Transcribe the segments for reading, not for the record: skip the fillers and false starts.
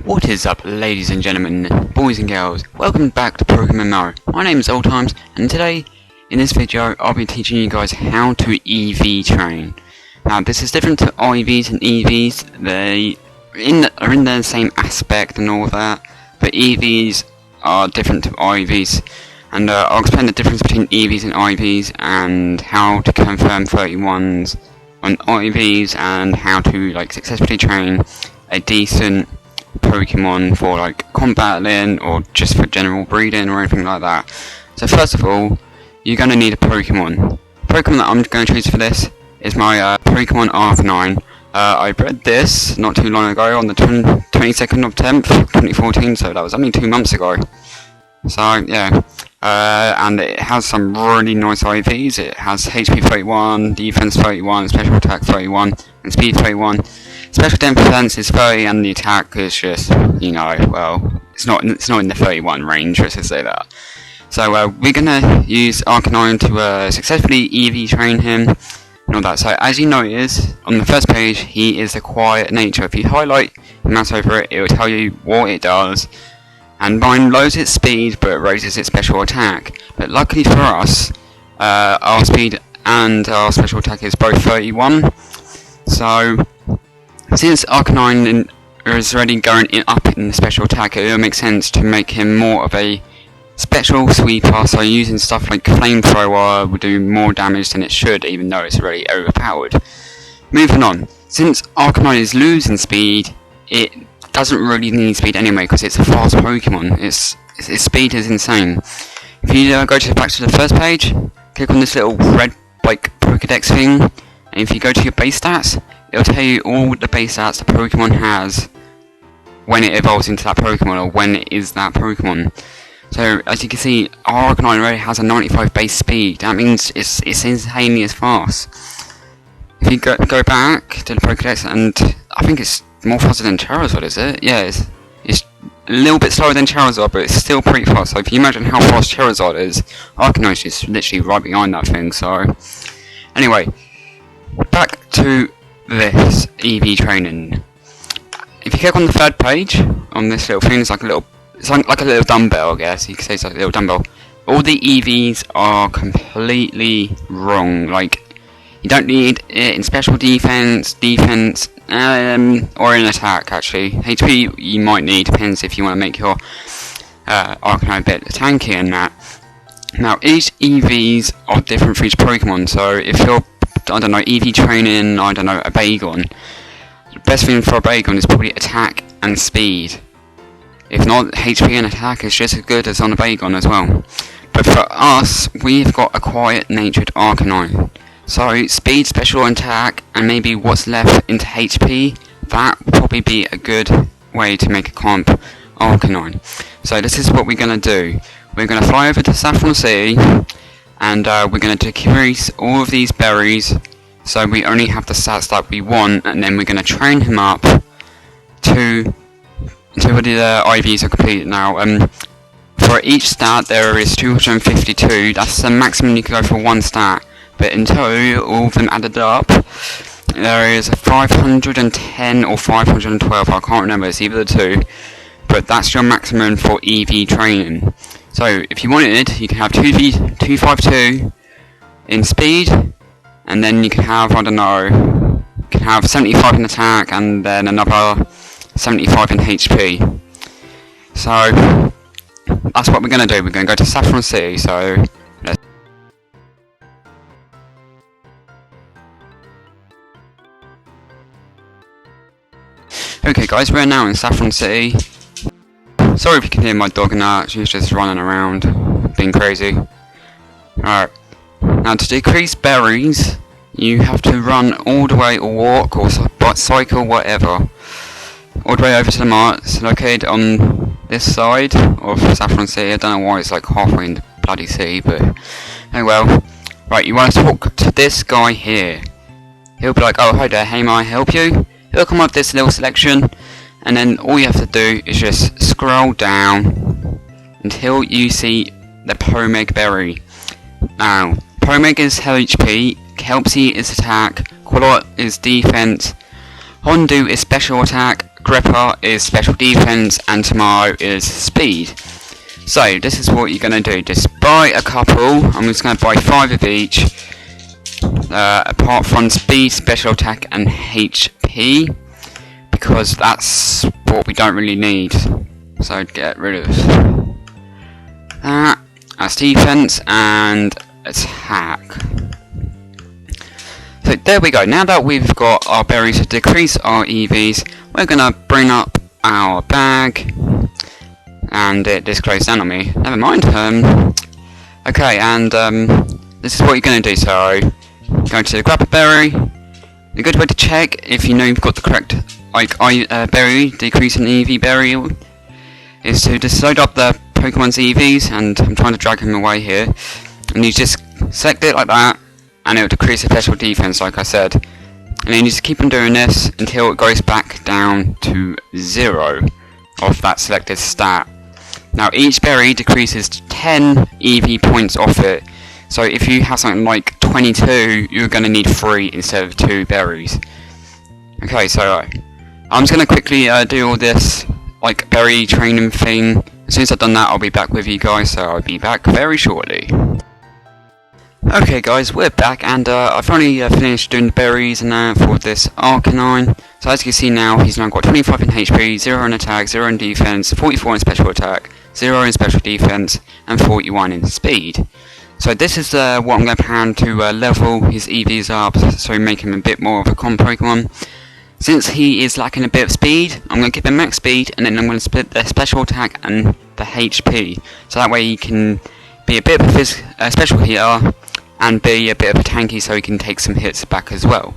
What is up, ladies and gentlemen, boys and girls? Welcome back to PokeMMO. My name is Oldtimes, and today, in this video, I'll be teaching you guys how to EV train. Now, this is different to IVs and EVs. They are in the same aspect and all that, but EVs are different to IVs. And I'll explain the difference between EVs and IVs, and how to confirm 31s on IVs, and how to successfully train a decent Pokemon for combat battling or just for general breeding or anything like that. So first of all, you're going to need a Pokemon. The Pokemon that I'm going to choose for this is my Pokemon Arcanine. I bred this not too long ago on the 22nd of 10th, 2014, so that was only 2 months ago. So yeah, and it has some really nice IVs. It has HP 31, Defense 31, Special Attack 31, and Speed 31. Special defense is 30, and the attack is just, well, it's not in the 31 range, let's just say that. So we're gonna use Arcanine to successfully EV train him and all that. So as you notice on the first page, he is a quiet nature. If you highlight and mouse over it, it will tell you what it does. And mine lowers its speed, but raises its special attack. But luckily for us, our speed and our special attack is both 31. So since Arcanine is already going up in the special attack, it will make sense to make him more of a special sweeper, so using stuff like Flamethrower will do more damage than it should, even though it's already overpowered. Moving on, since Arcanine is losing speed, it doesn't really need speed anyway, because it's a fast Pokemon. Its speed is insane. If you go back to the first page, click on this little red Pokedex thing, and if you go to your base stats, it'll tell you all the base stats the Pokemon has when it evolves into that Pokemon, or when it is that Pokemon. So as you can see, our Arcanine already has a 95 base speed. That means it's insanely as fast. If you go back to the Pokedex, and I think it's more faster than Charizard, is it? Yeah, it's a little bit slower than Charizard, but it's still pretty fast. So if you imagine how fast Charizard is, Arcanine's just literally right behind that thing. So anyway, back to this EV training. If you click on the third page on this little thing, it's like a little dumbbell, I guess you could say. It's like a little dumbbell. All the EVs are completely wrong. You don't need it in special defense, or in attack. Actually, HP you might need, depends if you want to make your Arcanine a bit tanky and that. Now each EVs are different for each Pokemon. So if you're EV training, a Bagon, the best thing for a Bagon is probably attack and speed. If not, HP and attack is just as good as on a Bagon as well. But for us, we've got a quiet-natured Arcanine. So speed, special attack, and maybe what's left into HP, that would probably be a good way to make a comp Arcanine. So this is what we're going to do. We're going to fly over to Saffron City, and we're going to decrease all of these berries, so we only have the stats that we want, and then we're going to train him up to until the IVs are complete. Now, for each stat there is 252, that's the maximum you can go for one stat, but until all of them added up, there is 510 or 512, I can't remember, it's either the two, but that's your maximum for EV training. So if you wanted, you can have 252 in speed, and then you can have, you can have 75 in attack, and then another 75 in HP. So that's what we're going to do. We're going to go to Saffron City. So okay guys, we're now in Saffron City. Sorry if you can hear my dog and that, she's just running around, being crazy. Alright, now to decrease berries, you have to run all the way, or walk, or cycle, whatever, all the way over to the mart. It's located on this side of Saffron City. I don't know why it's halfway in the bloody city, but oh well. Right, you want to talk to this guy here. He'll be like, oh hi there, hey, may I help you? He'll come up this little selection, and then all you have to do is just scroll down until you see the Pomeg berry. Now, Pomeg is HP, Kelpsie is attack, Quillot is defense, Hondu is special attack, Gripper is special defense, and Tomorrow is speed. So this is what you're going to do. Just buy a couple. I'm just going to buy 5 of each. Apart from speed, special attack, and HP, because that's what we don't really need. So get rid of that. That's defense and attack. So there we go. Now that we've got our berries to decrease our EVs, we're gonna bring up our bag, and it just closed down on me. Never mind. Okay, and this is what you're gonna do. So go to grab a berry. The good way to check if you know you've got the correct berry, decreasing EV berry, is to just load up the Pokemon's EVs, and I'm trying to drag him away here, and you just select it like that, and it will decrease the special defense like I said, and then you just keep on doing this until it goes back down to 0 of that selected stat. Now each berry decreases 10 EV points off it, so if you have something like 22, you're going to need 3 instead of 2 berries. Okay, so I'm just going to quickly do all this like berry training thing. As soon as I've done that, I'll be back with you guys, so I'll be back very shortly. Okay guys, we're back, and I finally finished doing the berries and that for this Arcanine. So as you can see now, he's now got 25 in HP, 0 in attack, 0 in defense, 44 in special attack, 0 in special defense, and 41 in speed. So this is what I'm going to plan to level his EVs up, so make him a bit more of a common Pokemon. Since he is lacking a bit of speed, I'm going to give him max speed, and then I'm going to split the special attack and the HP. So that way he can be a bit of a special hitter, and be a bit of a tanky so he can take some hits back as well.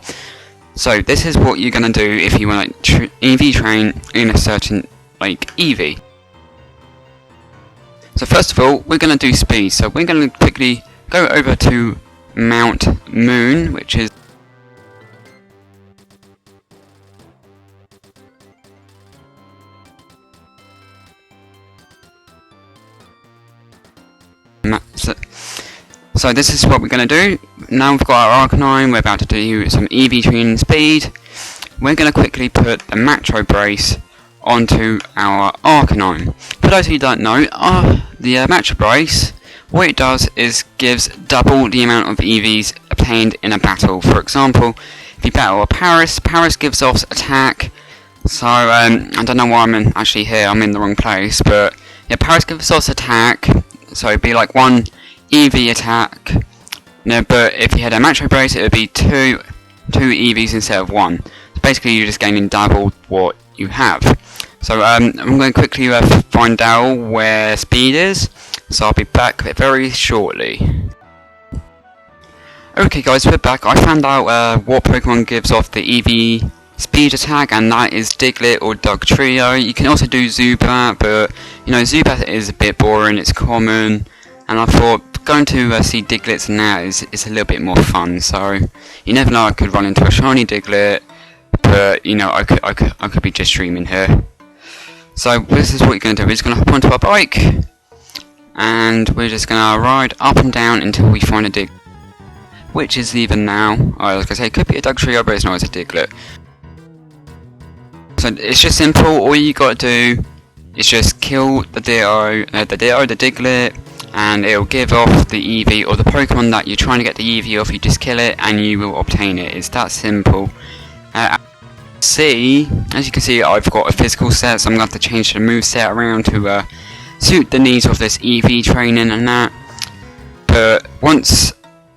So this is what you're going to do if you want to EV train in a certain EV. So first of all, we're going to do speed. So we're going to quickly go over to Mt.moon, which is so this is what we're going to do. Now we've got our Arcanine, we're about to do some EV training speed. We're going to quickly put the Macro Brace onto our Arcanine. For those who don't know, the Macro Brace, what it does is gives double the amount of EVs obtained in a battle. For example, if you battle a Paris gives off attack. So I don't know why I'm actually here, I'm in the wrong place, but yeah, Paris gives off attack, so it'd be like 1 EV attack. No, but if you had a Macro Brace, it would be two EVs instead of 1. So basically, you're just gaining double what you have. So I'm going to quickly find out where speed is. So I'll be back very shortly. Okay, guys, we're back. I found out what Pokemon gives off the EV speed attack, and that is Diglett or Dugtrio. You can also do Zubat, but you know Zubat is a bit boring. It's common. And I thought going to see Digletts now is a little bit more fun. So you never know, I could run into a shiny Diglett, but you know I could be just streaming here. So this is what you're going to do. We're just going to hop onto our bike, and we're just going to ride up and down until we find a Diglett, which is even now. I was going to say it could be a Dugtrio, but it's not. It's a Diglett. So it's just simple. All you got to do is just kill the Diglett. And it'll give off the EV, or the Pokemon that you're trying to get the EV off, you just kill it and you will obtain it. It's that simple. As you can see, I've got a physical set, so I'm going to have to change the move set around to suit the needs of this EV training and that. But once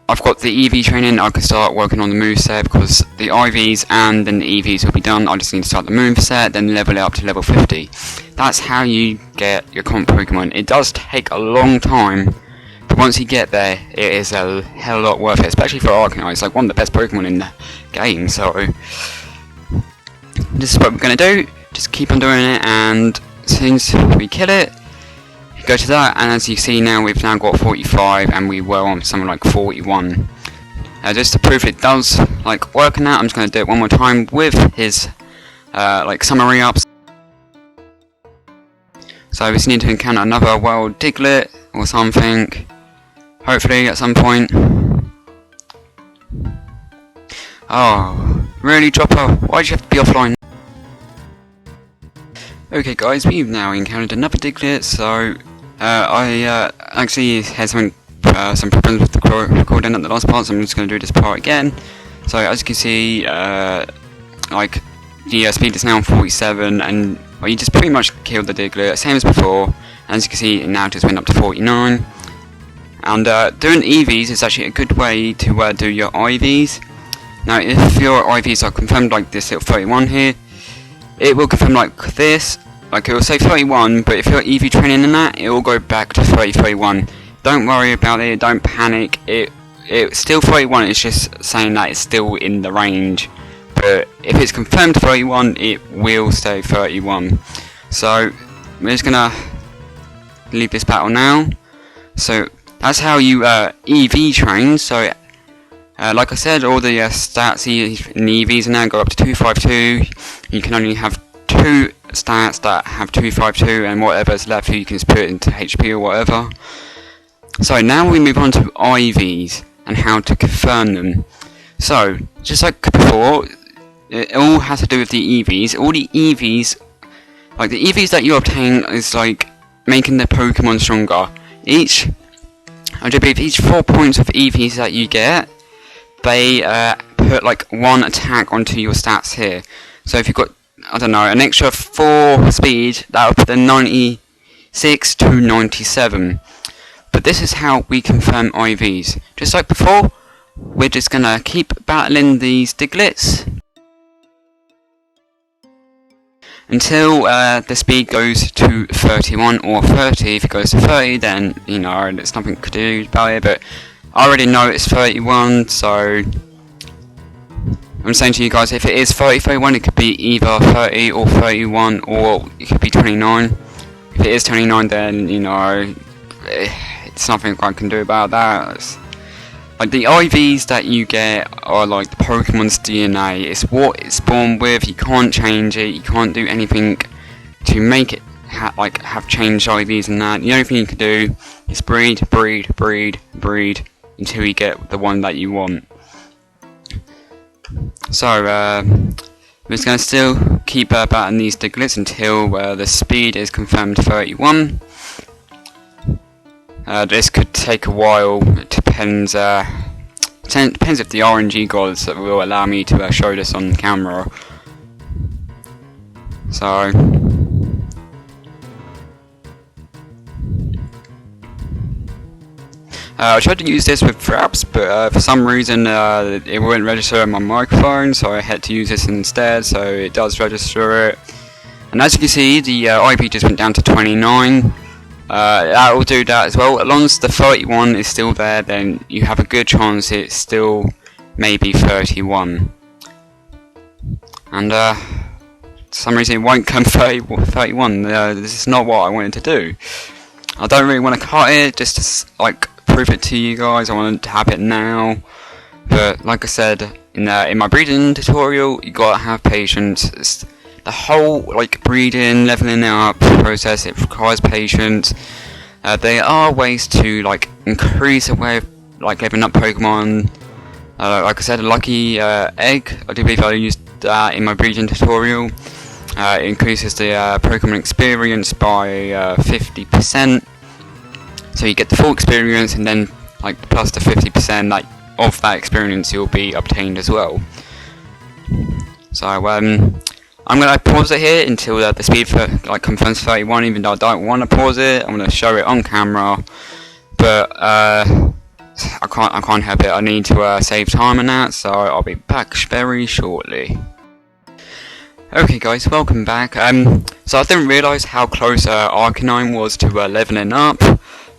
I've got the EV training, I can start working on the move set, because the IVs and then the EVs will be done. I just need to start the move set, then level it up to level 50. That's how you get your comp Pokemon. It does take a long time, but once you get there, it is a hell of a lot worth it, especially for Arcanine. It's like one of the best Pokemon in the game, so this is what we're going to do. Just keep on doing it, and as soon as we kill it, go to that, and as you see now, we've now got 45, and we were on something like 41. Just to prove it does work on that, I'm just going to do it one more time with his summary ups. So we just need to encounter another wild Diglett or something, hopefully at some point. Oh, really, Dropper? Why'd you have to be offline? Okay guys, we've now encountered another Diglett, so I actually had some problems with the recording at the last part, so I'm just going to do this part again. So as you can see, like the speed is now 47, and you just pretty much killed the Diglett, same as before. And as you can see, it now just went up to 49. And doing EVs is actually a good way to do your IVs. Now if your IVs are confirmed like this little 31 here, it will confirm like this, like it will say 31, but if you're EV training in that, it will go back to 31. Don't worry about it, don't panic, it's still 31, it's just saying that it's still in the range. But if it's confirmed 31, it will stay 31. So we're just gonna leave this battle now. So that's how you EV train. So like I said, all the stats in the EVs now go up to 252. You can only have 2 stats that have 252, and whatever's left you can just put it into HP or whatever. So now we move on to IVs and how to confirm them. So just like before, it all has to do with the EVs. All the EVs, like the EVs that you obtain, is like making the Pokemon stronger. I believe each 4 points of EVs that you get, they put like 1 attack onto your stats here. So if you've got, I don't know, an extra 4 speed, that will put the 96 to 97. But this is how we confirm IVs. Just like before, we're just gonna keep battling these Digletts until the speed goes to 31 or 30. If it goes to 30, then you know there's nothing to do about it. But I already know it's 31, so I'm saying to you guys, if it is 31, it could be either 30 or 31, or it could be 29. If it is 29, then you know it's nothing I can do about that. Like the IVs that you get are like the Pokemon's DNA. It's what it's born with. You can't change it. You can't do anything to make it have changed IVs and that. The only thing you can do is breed until you get the one that you want. So we're just going to still keep battling these Digletts until the speed is confirmed 31. This could take a while. It depends. Depends if the RNG gods will allow me to show this on camera. So I tried to use this with Fraps, but for some reason it wouldn't register on my microphone, so I had to use this instead. So it does register it, and as you can see, the IP just went down to 29. That will do that as well. As long as the 31 is still there, then you have a good chance it's still maybe 31. And for some reason it won't come 31. This is not what I wanted to do. I don't really want to cut it just to like prove it to you guys. I want to have it now. But like I said in my breeding tutorial, you gotta have patience. The whole like breeding, leveling up process, it requires patience. There are ways to like increase the way of like leveling up Pokemon. Like I said, a lucky egg. I do believe I used that in my breeding tutorial. It increases the Pokemon experience by 50%. So you get the full experience, and then like plus the 50% like of that experience you'll be obtained as well. So I'm going to pause it here until the speed for like confirms 31, even though I don't want to pause it. I'm going to show it on camera, but I can't help it. I need to save time on that, so I'll be back very shortly. Okay guys, welcome back. So I didn't realise how close Arcanine was to leveling up,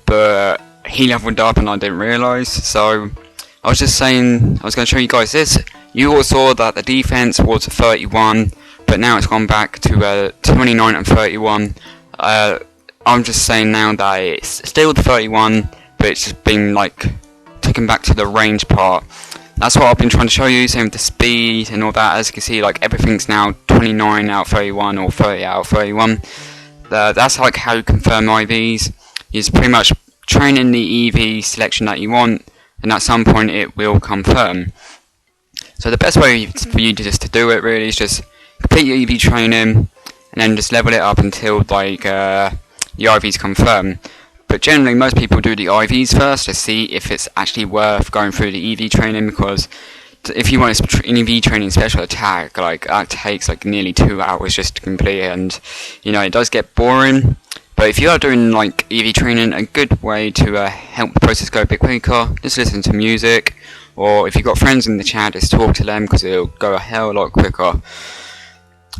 but he leveled up and I didn't realise. So I was just saying, I was going to show you guys this. You all saw that the defense was 31. But now it's gone back to 29 and 31. I'm just saying now that it's still the 31, but it's just been like taken back to the range part. That's what I've been trying to show you, same with the speed and all that. As you can see, like everything's now 29 out of 31 or 30 out of 31. That's like how you confirm IVs. Is pretty much training the EV selection that you want, and at some point it will confirm. So the best way for you to do it really is just complete your EV training, and then just level it up until like the IVs confirm. But generally most people do the IVs first to see if it's actually worth going through the EV training, because if you want an EV training special attack, like that takes like nearly 2 hours just to complete, and you know it does get boring. But if you are doing like EV training, a good way to help the process go a bit quicker, just listen to music, or if you've got friends in the chat, just talk to them because it'll go a hell of a lot quicker.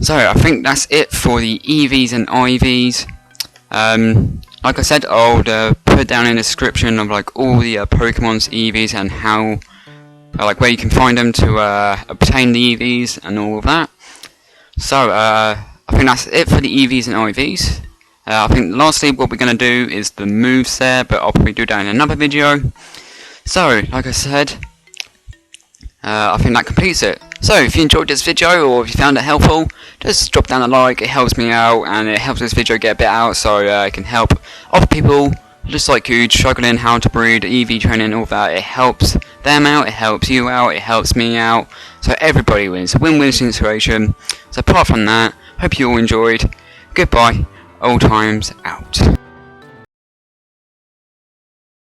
So I think that's it for the EVs and IVs. Like I said, I'll put down in the description of like all the Pokemon's EVs and how, like where you can find them to obtain the EVs and all of that. So I think that's it for the EVs and IVs. I think lastly what we're going to do is the moves there, but I'll probably do that in another video. So like I said, I think that completes it. So if you enjoyed this video or if you found it helpful, just drop down a like, it helps me out and it helps this video get a bit out, so it can help other people just like you struggling how to breed, EV training, all that. It helps them out, it helps you out, it helps me out, so everybody wins. Win-win situation. So apart from that, hope you all enjoyed. Goodbye. Oldtimes out.